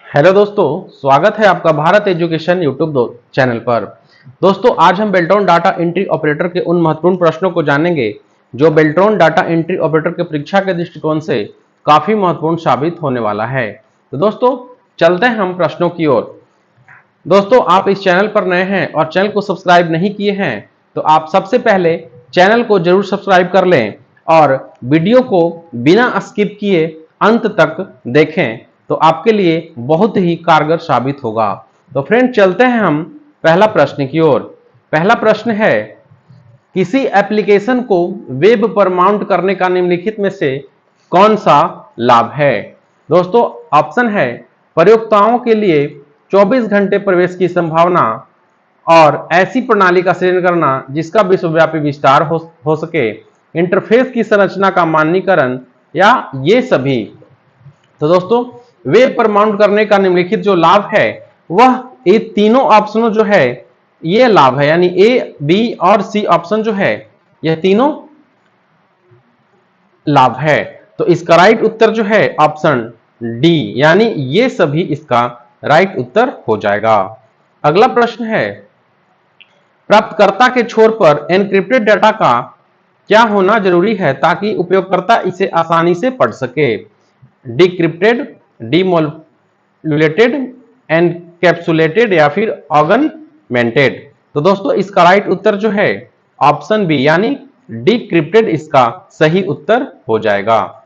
Hello दोस्तों, स्वागत है आपका भारत एजुकेशन यूट्यूब चैनल पर। दोस्तों, आज हम बेल्ट्रॉन डाटा एंट्री ऑपरेटर के उन महत्वपूर्ण प्रश्नों को जानेंगे जो बेल्ट्रॉन डाटा एंट्री ऑपरेटर के परीक्षा के दृष्टिकोण से काफी महत्वपूर्ण साबित होने वाला है। तो दोस्तों, चलते हैं हम प्रश्नों की ओर। दोस्तों, आप इस चैनल पर नए हैं और चैनल को सब्सक्राइब नहीं किए हैं तो आप सबसे पहले चैनल को जरूर सब्सक्राइब कर लें और वीडियो को बिना स्किप किए अंत तक देखें, तो आपके लिए बहुत ही कारगर साबित होगा। तो फ्रेंड, चलते हैं हम पहला प्रश्न की ओर। पहला प्रश्न है, किसी एप्लीकेशन को वेब पर माउंट करने का निम्नलिखित में से कौन सा लाभ है? दोस्तों, ऑप्शन है प्रयोक्ताओं के लिए 24 घंटे प्रवेश की संभावना और ऐसी प्रणाली का सृजन करना जिसका विश्वव्यापी विस्तार हो सके, इंटरफेस की संरचना का मानकीकरण, या ये सभी। तो दोस्तों, वेब पर माउंट करने का निम्नलिखित जो लाभ है वह ये तीनों ऑप्शनों जो है ये लाभ है, यानी ए, बी और सी ऑप्शन जो है यह तीनों लाभ है। तो इसका राइट उत्तर जो है ऑप्शन डी, यानी ये सभी इसका राइट उत्तर हो जाएगा। अगला प्रश्न है, प्राप्तकर्ता के छोर पर एन्क्रिप्टेड डाटा का क्या होना जरूरी है ताकि उपयोगकर्ता इसे आसानी से पढ़ सके? डिक्रिप्टेड, डिमोडुलेटेड, एनकैप्सुलेटेड या फिर ऑगमेंटेड? तो दोस्तों, इसका राइट उत्तर जो है ऑप्शन बी, यानी डिक्रिप्टेड इसका सही उत्तर हो जाएगा।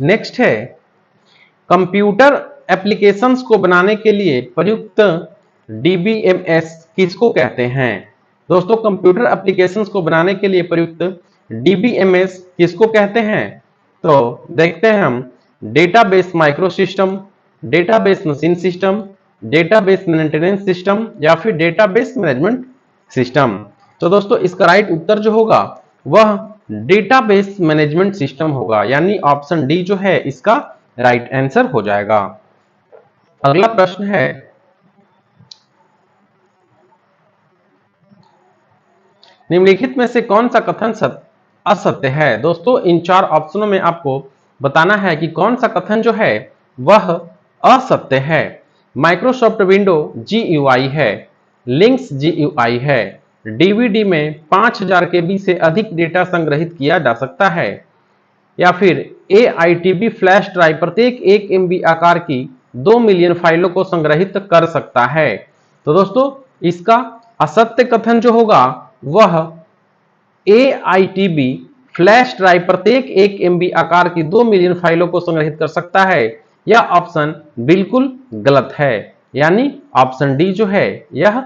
नेक्स्ट है, कंप्यूटर एप्लीकेशंस को बनाने के लिए प्रयुक्त डीबीएमएस किसको कहते हैं? दोस्तों, कंप्यूटर एप्लीकेशंस को बनाने के लिए प्रयुक्त डीबीएमएस किसको कहते हैं? तो देखते हैं हम, database micro system, database machine system, database maintenance system या फिर डेटाबेस मैनेजमेंट सिस्टम? तो दोस्तों, इसका राइट उत्तर जो होगा वह डेटाबेस मैनेजमेंट सिस्टम होगा, यानी ऑप्शन डी जो है इसका राइट आंसर हो जाएगा। अगला प्रश्न है, निम्नलिखित में से कौन सा कथन असत्य है? दोस्तों, इन चार ऑप्शनों में आपको बताना है कि कौन सा कथन जो है वह असत्य है। माइक्रोसॉफ्ट विंडो जीयूआई है, लिंक्स जीयूआई है, डीवीडी में 5000 केबी से अधिक डेटा संग्रहित किया जा सकता है, या फिर AITB फ्लैश ड्राइव प्रत्येक 1 MB आकार की 2 मिलियन फाइलों को संग्रहित कर सकता है। तो दोस्तों, इसका असत्य कथन जो होगा वह AITB फ्लैश ड्राइव प्रत्येक 1 MB आकार की 2 मिलियन फाइलों को संग्रहित कर सकता है, यह ऑप्शन बिल्कुल गलत है, यानी ऑप्शन डी जो है यह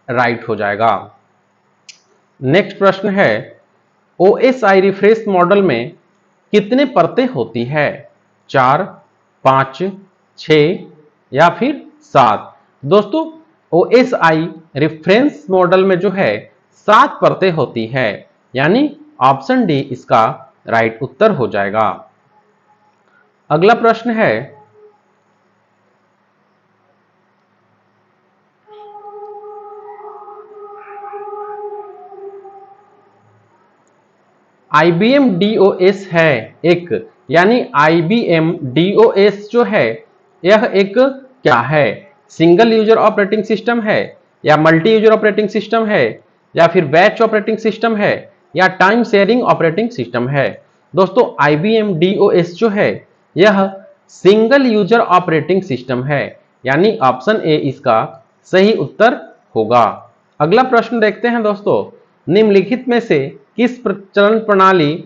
राइट हो जाएगा। नेक्स्ट प्रश्न है, OSI रिफ्रेश मॉडल में कितने परतें होती है? 4, 5, 6 या फिर 7? दोस्तों, OSI रेफरेंस मॉडल में जो है 7 परतें होती है, यानी ऑप्शन डी इसका राइट उत्तर हो जाएगा। अगला प्रश्न है, IBM DOS है एक, यानी IBM DOS जो है यह एक क्या है? सिंगल यूजर ऑपरेटिंग सिस्टम है, या मल्टी यूजर ऑपरेटिंग सिस्टम है, या फिर बैच ऑपरेटिंग सिस्टम है, या टाइम शेयरिंग ऑपरेटिंग सिस्टम है? दोस्तों, IBM DOS जो है यह सिंगल यूजर ऑपरेटिंग सिस्टम है, यानी ऑप्शन ए इसका सही उत्तर होगा। अगला प्रश्न देखते हैं दोस्तों, निम्नलिखित में से किस प्रचलन प्रणाली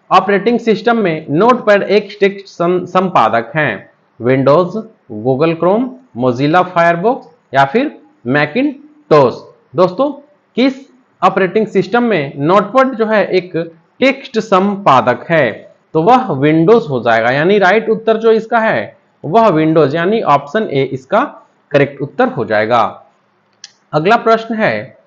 ऑपरेटिंग सिस्टम में नोटपैड एक टेक्स्ट संपादक है? Windows, Google Chrome, Mozilla Firefox या फिर मैकिन्टोश? दोस्तों, किस ऑपरेटिंग सिस्टम में नोटपैड जो है एक टेक्स्ट संपादक है? तो वह विंडोज हो जाएगा, यानी राइट उत्तर जो इसका है वह विंडोज, यानी ऑप्शन ए इसका करेक्ट उत्तर हो जाएगा। अगला प्रश्न है,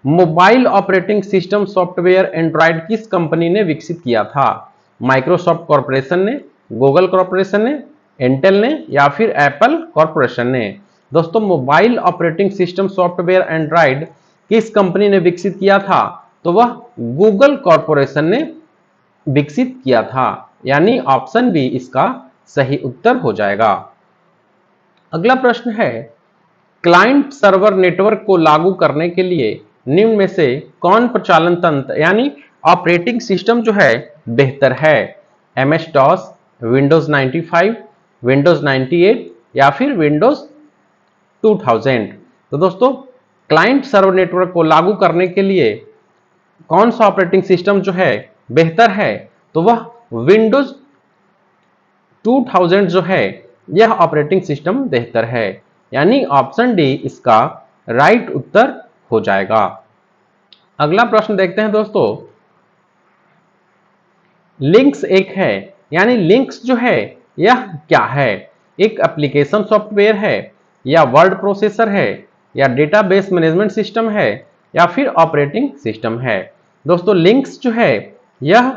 mobile operating system software Android किस कंपनी ने विकसित किया था? माइक्रोसॉफ्ट कॉर्पोरेशन ने, गूगल कॉर्पोरेशन ने, इंटेल ने या फिर एप्पल कॉर्पोरेशन ने? दोस्तों, mobile operating system software Android किस कंपनी ने विकसित किया था? तो वह गूगल कॉर्पोरेशन ने विकसित किया था, यानी ऑप्शन बी इसका सही उत्तर हो जाएगा। अगला प्रश्न है, क्लाइंट सर्वर नेटवर्क को लागू करने के लिए निम्न में से कौन प्रचालन तंत्र यानी ऑपरेटिंग सिस्टम जो है बेहतर है? MS DOS, विंडोज 95, विंडोज 98 या फिर विंडोज 2000? तो दोस्तों, क्लाइंट सर्वर नेटवर्क को लागू करने के लिए कौन सा ऑपरेटिंग सिस्टम जो है बेहतर है? तो वह विंडोज 2000 जो है यह ऑपरेटिंग सिस्टम बेहतर है, यानी ऑप्शन डी इसका राइट उत्तर हो जाएगा। अगला प्रश्न देखते हैं दोस्तों, लिंक्स एक है, यानी लिंक्स जो है यह क्या है? एक एप्लीकेशन सॉफ्टवेयर है, या वर्ड प्रोसेसर है, या डेटाबेस मैनेजमेंट सिस्टम है, या फिर ऑपरेटिंग सिस्टम है? दोस्तों, लिंक्स जो है यह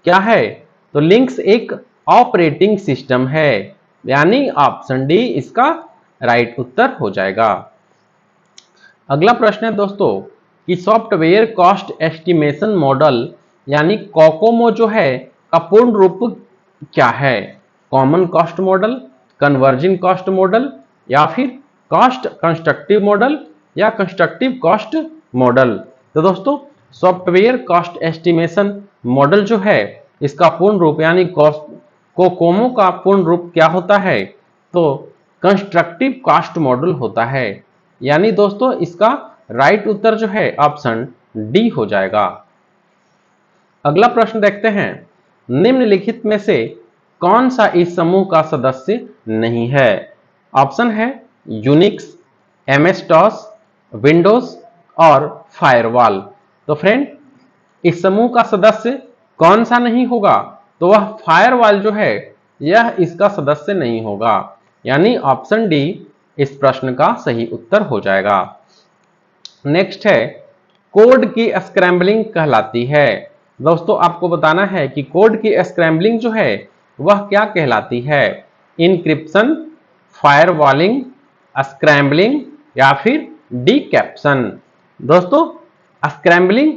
क्या है? तो लिंक्स एक ऑपरेटिंग सिस्टम है, यानी ऑप्शन डी इसका राइट उत्तर हो जाएगा। अगला प्रश्न है दोस्तों कि सॉफ्टवेयर कॉस्ट एस्टिमेशन मॉडल यानी कोकोमो जो है का पूर्ण रूप क्या है? Common cost model, converging cost model, या फिर कॉस्ट कंस्ट्रक्टिव मॉडल, या कंस्ट्रक्टिव कॉस्ट मॉडल? तो दोस्तों, सॉफ्टवेयर कॉस्ट एस्टिमेशन मॉडल जो है इसका पूर्ण रूप यानी कोकोमो का पूर्ण रूप क्या होता है? तो कंस्ट्रक्टिव कॉस्ट मॉडल होता है, यानी दोस्तों इसका राइट उत्तर जो है ऑप्शन डी हो जाएगा। अगला प्रश्न देखते हैं, निम्नलिखित में से कौन सा इस समूह का सदस्य नहीं है? ऑप्शन है यूनिक्स, MS DOS, विंडोज और फायरवॉल। तो फ्रेंड, इस समूह का सदस्य कौन सा नहीं होगा? तो वह फायरवॉल जो है यह इसका सदस्य नहीं होगा, यानी ऑप्शन डी इस प्रश्न का सही उत्तर हो जाएगा। नेक्स्ट है, कोड की स्क्रैम्बलिंग कहलाती है। दोस्तों, आपको बताना है कि कोड की स्क्रैम्बलिंग जो है वह क्या कहलाती है? इनक्रिप्शन, फायरवॉलिंग, स्क्रैम्बलिंग, या फिर डीकैप्शन? दोस्तों, स्क्रैम्बलिंग,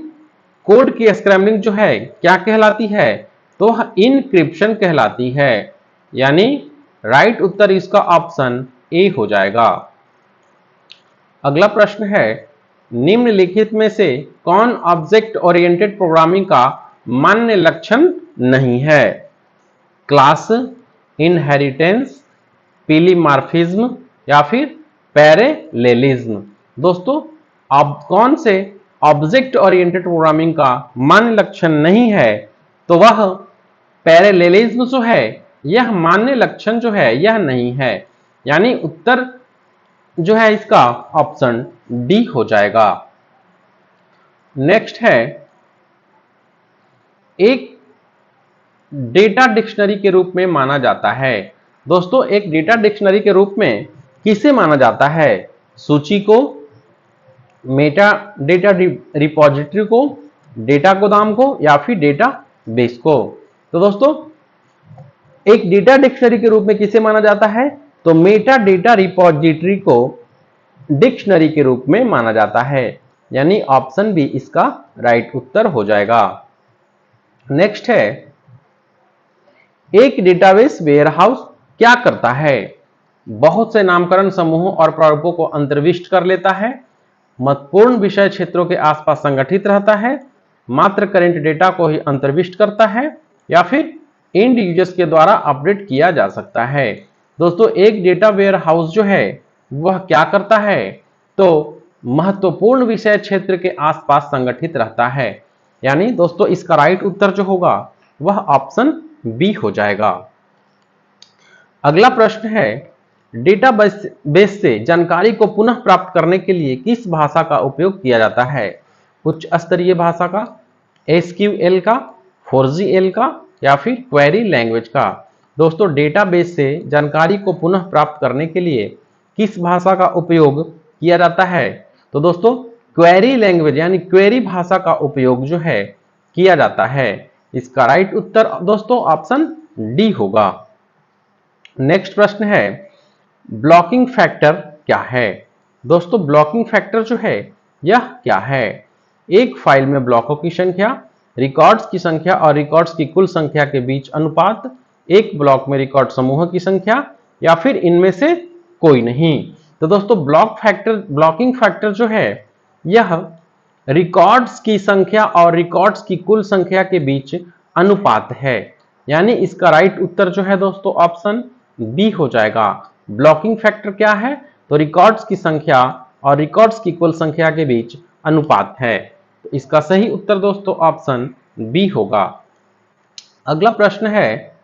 कोड की स्क्रैम्बलिंग जो है क्या कहलाती है? तो वह इनक्रिप्शन कहलाती है, यानी राइट उत्तर इसका ऑप्शन ए हो जाएगा। अगला प्रश्न है, निम्नलिखित में से कौन ऑब्जेक्ट ओरिएंटेड प्रोग्रामिंग का मान्य लक्षण नहीं है? क्लास, इनहेरिटेंस, पॉलीमॉर्फिज्म, या फिर पैरेलेलिज्म? दोस्तों, अब कौन से ऑब्जेक्ट ओरिएंटेड प्रोग्रामिंग का मान्य लक्षण नहीं है? तो वह पैरेलेलिज्म जो है यह मान्य लक्षण जो है यह नहीं है, यानी उत्तर जो है इसका ऑप्शन डी हो जाएगा। नेक्स्ट है, एक डेटा डिक्शनरी के रूप में माना जाता है। दोस्तों, एक डेटा डिक्शनरी के रूप में किसे माना जाता है? सूची को, मेटा डेटा रिपॉजिटरी को, डेटा गोदाम को, या फिर डेटा बेस को? तो दोस्तों, एक डेटा डिक्शनरी के रूप में किसे माना जाता है? तो मेटा डेटा रिपॉजिटरी को डिक्शनरी के रूप में माना जाता है, यानी ऑप्शन बी इसका राइट उत्तर हो जाएगा। नेक्स्ट है, एक डेटाबेस वेयरहाउस क्या करता है? बहुत से नामकरण समूहों और प्रारूपों को अंतर्विष्ट कर लेता है, महत्वपूर्ण विषय क्षेत्रों के आसपास संगठित रहता है, मात्र करंट डेटा को ही अंतर्विष्ट करता है, या फिर एंड यूजर्स के द्वारा अपडेट किया जा सकता है? दोस्तों, एक डेटा वेयरहाउस जो है वह क्या करता है? तो महत्वपूर्ण विषय क्षेत्र के आसपास संगठित रहता है, यानी दोस्तों इसका राइट उत्तर जो होगा वह ऑप्शन बी हो जाएगा। अगला प्रश्न है, डेटाबेस से जानकारी को पुनः प्राप्त करने के लिए किस भाषा का उपयोग किया जाता है? उच्च स्तरीय भाषा का, SQL का, 4GL का, या फिर क्वेरी लैंग्वेज का? दोस्तों, डेटाबेस से जानकारी को पुनः प्राप्त करने के लिए किस भाषा का उपयोग किया जाता है? तो दोस्तों, क्वेरी लैंग्वेज यानी क्वेरी भाषा का उपयोग जो है किया जाता है। इसका राइट उत्तर दोस्तों ऑप्शन डी होगा। नेक्स्ट प्रश्न है, ब्लॉकिंग फैक्टर क्या है? दोस्तों, ब्लॉकिंग फैक्टर जो है यह क्या है? एक फाइल में ब्लॉकों की संख्या, रिकॉर्ड्स की संख्या और रिकॉर्ड्स की कुल संख्या के बीच अनुपात, एक ब्लॉक में रिकॉर्ड समूह की संख्या, या फिर इनमें से कोई नहीं। तो दोस्तों ब्लॉकिंग फैक्टर जो है यह रिकॉर्ड्स की संख्या और रिकॉर्ड्स की कुल संख्या के बीच अनुपात है। यानी इसका राइट उत्तर जो है दोस्तों ऑप्शन बी हो जाएगा। ब्लॉकिंग फैक्टर क्या है? तो रिकॉर्ड्स की संख्या और रिकॉर्ड्स की कुल संख्या के बीच अनुपात है। तो इसका सही उत्तर दोस्तों ऑप्शन बी होगा। अगला प्रश्न है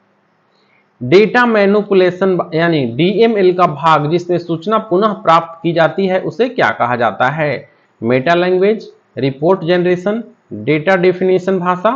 डेटा मैनिपुलेशन यानी डीएमएल का भाग जिसमें सूचना पुनः प्राप्त की जाती है उसे क्या कहा जाता है? Meta language, report generation, data definition भाषा,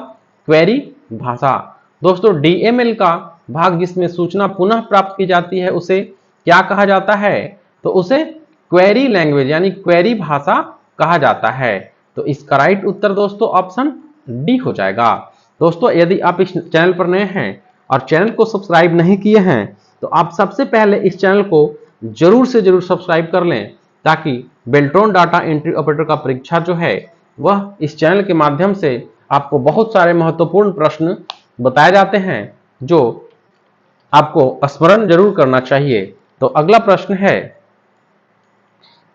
क्वेरी भाषा। दोस्तों डीएमएल का भाग जिसमें सूचना पुनः प्राप्त की जाती है उसे क्या कहा जाता है? तो उसे क्वेरी लैंग्वेज यानी क्वेरी भाषा कहा जाता है। तो इसका राइट उत्तर दोस्तों ऑप्शन डी हो जाएगा। दोस्तों यदि आप इस चैनल पर नए हैं और चैनल को सब्सक्राइब नहीं किए हैं तो आप सबसे पहले इस चैनल को जरूर से जरूर सब्सक्राइब कर लें ताकि बेल्ट्रॉन डाटा एंट्री ऑपरेटर का परीक्षा जो है वह इस चैनल के माध्यम से आपको बहुत सारे महत्वपूर्ण प्रश्न बताए जाते हैं जो आपको स्मरण जरूर करना चाहिए। तो अगला प्रश्न है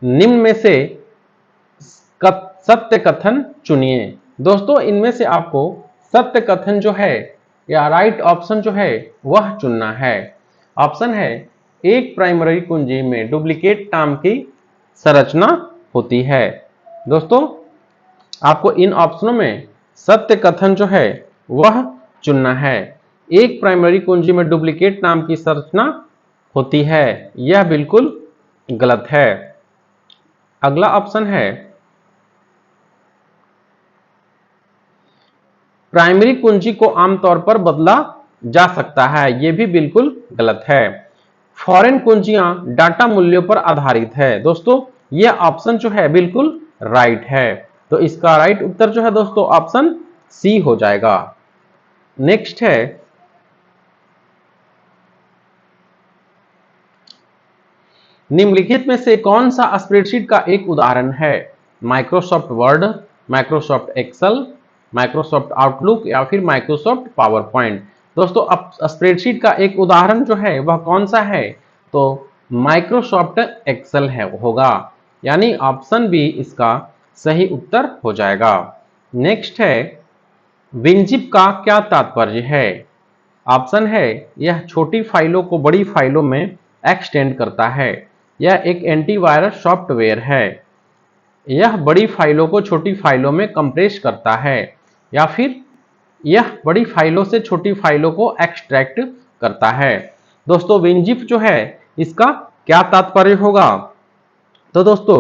निम्न में से सत्य कथन चुनिए। दोस्तों इनमें से आपको सत्य कथन जो है या राइट ऑप्शन जो है वह चुनना है। ऑप्शन है एक प्राइमरी कुंजी में डुप्लीकेट टर्म की संरचना होती है। दोस्तों आपको इन ऑप्शनों में सत्य कथन जो है वह चुनना है। एक प्राइमरी कुंजी में डुप्लीकेट नाम की संरचना होती है, यह बिल्कुल गलत है। अगला ऑप्शन है प्राइमरी कुंजी को आमतौर पर बदला जा सकता है, यह भी बिल्कुल गलत है। फॉरेन कुंजियां डाटा मूल्यों पर आधारित है। दोस्तों यह ऑप्शन जो है बिल्कुल राइट है। तो इसका राइट उत्तर जो है दोस्तों ऑप्शन सी हो जाएगा। नेक्स्ट है निम्नलिखित में से कौन सा स्प्रेडशीट का एक उदाहरण है? Microsoft Word, Microsoft Excel, Microsoft Outlook या फिर माइक्रोसॉफ्ट पावर पॉइंट। दोस्तों अब स्प्रेडशीट का एक उदाहरण जो है वह कौन सा है? तो माइक्रोसॉफ्ट एक्सेल है होगा। यानी ऑप्शन बी इसका सही उत्तर हो जाएगा। नेक्स्ट है विनजिप का क्या तात्पर्य है? ऑप्शन है यह छोटी फाइलों को बड़ी फाइलों में एक्सटेंड करता है। यह एक एंटीवायरस सॉफ्टवेयर है। यह बड़ी फाइलों को छोटी फाइलों में कंप्रेस करता है या फिर यह बड़ी फाइलों से छोटी फाइलों को एक्सट्रैक्ट करता है। दोस्तों विनजिप जो है इसका क्या तात्पर्य होगा? तो दोस्तों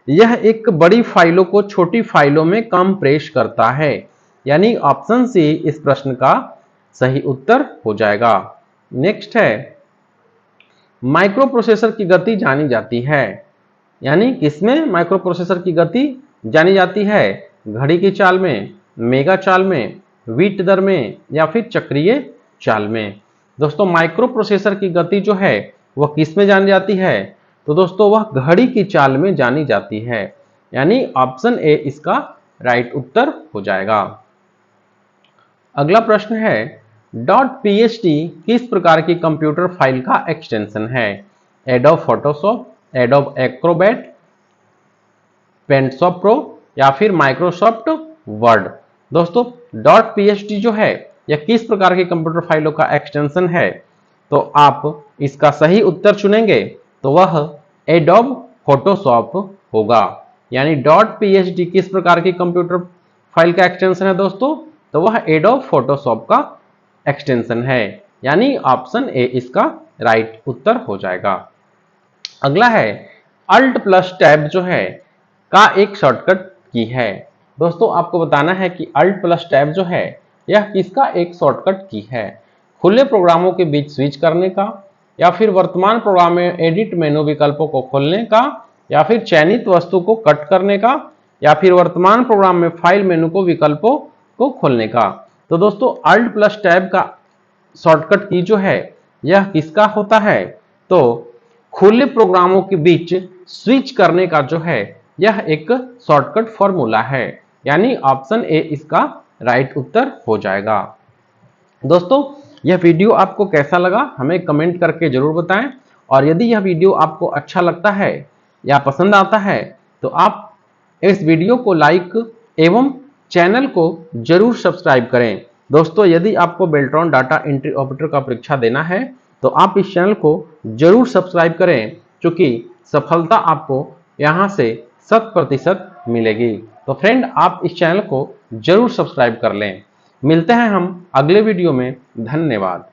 यह एक बड़ी फाइलों को छोटी फाइलों में कंप्रेस करता है। यानी ऑप्शन सी इस प्रश्न का सही उत्तर हो जाएगा। नेक्स्ट है माइक्रो प्रोसेसर की गति जानी जाती है। यानी किसमें माइक्रो प्रोसेसर की गति जानी जाती है? घड़ी की चाल में, मेगा चाल में, बीट दर में या फिर चक्रीय चाल में। दोस्तों माइक्रो प्रोसेसर की गति जो है वह किस में जानी जाती है? तो दोस्तों वह घड़ी की चाल में जानी जाती है। यानी ऑप्शन ए इसका राइट उत्तर हो जाएगा। अगला प्रश्न है .php किस प्रकार की कंप्यूटर फाइल का एक्सटेंशन है? Adobe Photoshop, Adobe Acrobat, Paintshop Pro या फिर माइक्रोसॉफ्ट वर्ड। दोस्तों .php जो है यह किस प्रकार की कंप्यूटर फाइलों का एक्सटेंशन है? तो आप इसका सही उत्तर चुनेंगे तो वह एडोब फोटोशॉप होगा। यानी .php किस प्रकार की कंप्यूटर फाइल का एक्सटेंशन है दोस्तों? तो वह एडोब फोटोशॉप का एक्सटेंशन है। यानी ऑप्शन ए इसका राइट उत्तर हो जाएगा। अगला है अल्ट प्लस टैब जो है का एक शॉर्टकट की है। दोस्तों आपको बताना है कि अल्ट प्लस टैब जो है यह किसका एक शॉर्टकट की है? खुले प्रोग्रामों के बीच स्विच करने का, या फिर वर्तमान प्रोग्राम में एडिट मेनू विकल्पों को खोलने का, या फिर चयनित वस्तु को कट करने का, या फिर वर्तमान प्रोग्राम में फाइल मेनू को विकल्पों को खोलने का। तो दोस्तों अल्ट प्लस टैब का शॉर्टकट की जो है यह किसका होता है? तो खुले प्रोग्रामों के बीच स्विच करने का जो है यह एक शॉर्टकट फॉर्मूला है। यानी ऑप्शन ए इसका राइट उत्तर हो जाएगा। दोस्तों यह वीडियो आपको कैसा लगा हमें कमेंट करके जरूर बताएं और यदि यह वीडियो आपको अच्छा लगता है या पसंद आता है तो आप इस वीडियो को लाइक एवं चैनल को जरूर सब्सक्राइब करें। दोस्तों, यदि आपको बेल्ट्रॉन डाटा एंट्री ऑपरेटर का परीक्षा देना है तो आप इस चैनल को जरूर सब्सक्राइब करें, क्योंकि सफलता आपको यहां से 100% मिलेगी। तो फ्रेंड, आप इस चैनल को जरूर सब्सक्राइब कर लें। मिलते हैं हम अगले वीडियो में। धन्यवाद।